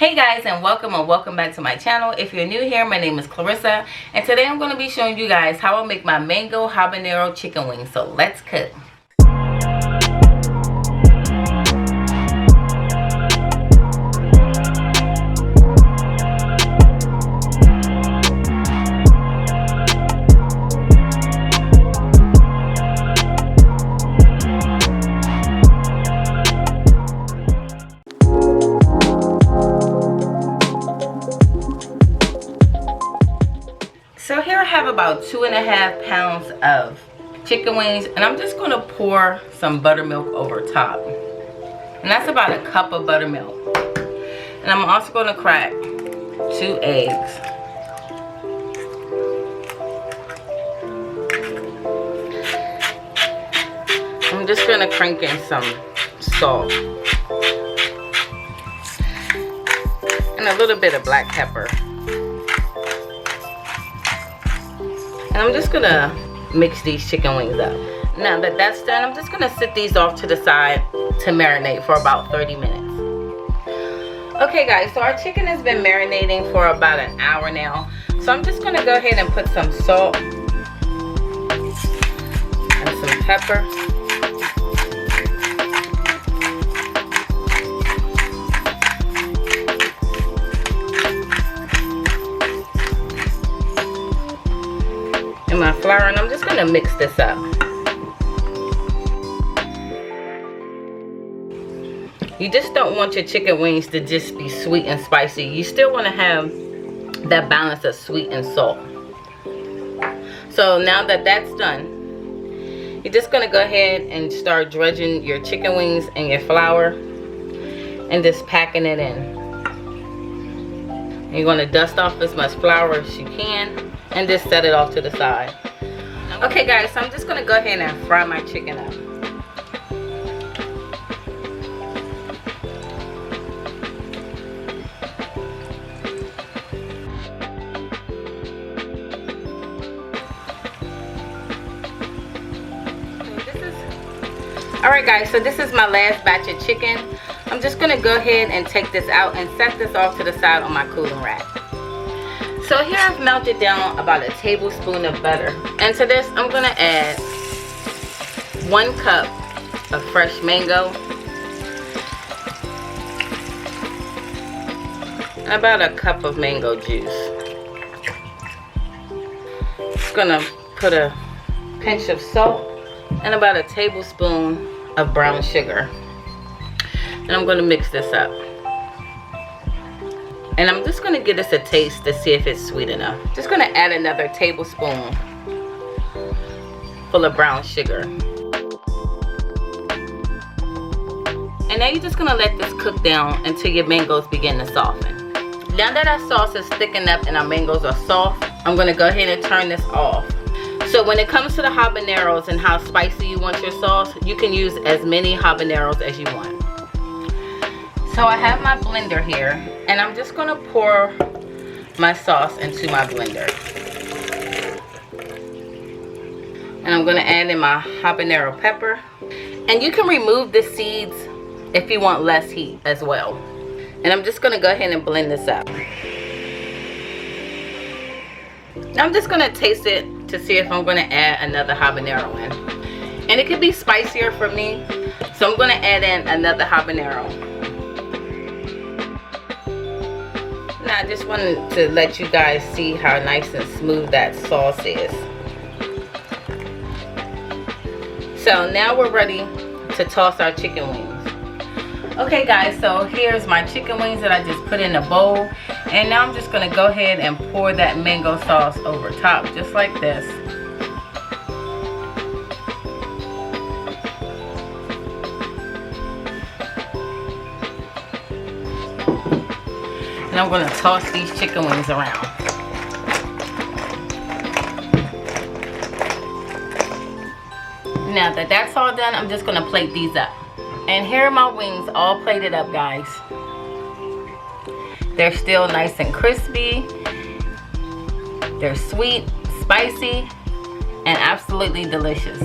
Hey guys, and welcome back to my channel. If you're new here, my name is Clarissa, and today I'm going to be showing you guys how I make my mango habanero chicken wings. So let's cook. So here I have about 2.5 pounds of chicken wings, and I'm just going to pour some buttermilk over top. And that's about a cup of buttermilk. And I'm also going to crack 2 eggs. I'm just going to crank in some salt. And a little bit of black pepper. And I'm just gonna mix these chicken wings up. Now that that's done, I'm just gonna sit these off to the side to marinate for about 30 minutes. Okay guys, so our chicken has been marinating for about an hour now. So I'm just gonna go ahead and put some salt and some pepper. And my flour, and I'm just going to mix this up. You just don't want your chicken wings to just be sweet and spicy. You still want to have that balance of sweet and salt. So now that that's done, you're just going to go ahead and start dredging your chicken wings and your flour and just packing it in. And you're going to dust off as much flour as you can and just set it off to the side. Okay guys, so I'm just gonna go ahead and fry my chicken up. Alright guys, so this is my last batch of chicken. I'm just gonna go ahead and take this out and set this off to the side on my cooling rack. So here I've melted down about a tablespoon of butter. And to this, I'm going to add 1 cup of fresh mango. And about a cup of mango juice. Just going to put a pinch of salt and about a tablespoon of brown sugar. And I'm going to mix this up. And I'm just going to give this a taste to see if it's sweet enough. Just going to add another tablespoon full of brown sugar. And now you're just going to let this cook down until your mangoes begin to soften. Now that our sauce is thickened up and our mangoes are soft, I'm going to go ahead and turn this off. So when it comes to the habaneros and how spicy you want your sauce, you can use as many habaneros as you want. So I have my blender here, and I'm just going to pour my sauce into my blender. And I'm going to add in my habanero pepper. And you can remove the seeds if you want less heat as well. And I'm just going to go ahead and blend this up. Now I'm just going to taste it to see if I'm going to add another habanero in. And it could be spicier for me, so I'm going to add in another habanero. I just wanted to let you guys see how nice and smooth that sauce is. So now we're ready to toss our chicken wings. Okay guys, so here's my chicken wings that I just put in a bowl. And now I'm just going to go ahead and pour that mango sauce over top, just like this. And I'm going to toss these chicken wings around. Now that that's all done, I'm just going to plate these up. And here are my wings all plated up, guys. They're still nice and crispy. They're sweet, spicy, and absolutely delicious.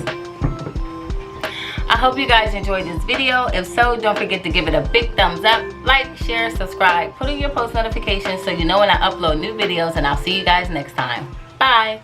I hope you guys enjoyed this video. If so, don't forget to give it a big thumbs up, like, share, subscribe, put on your post notifications so you know when I upload new videos, and I'll see you guys next time. Bye.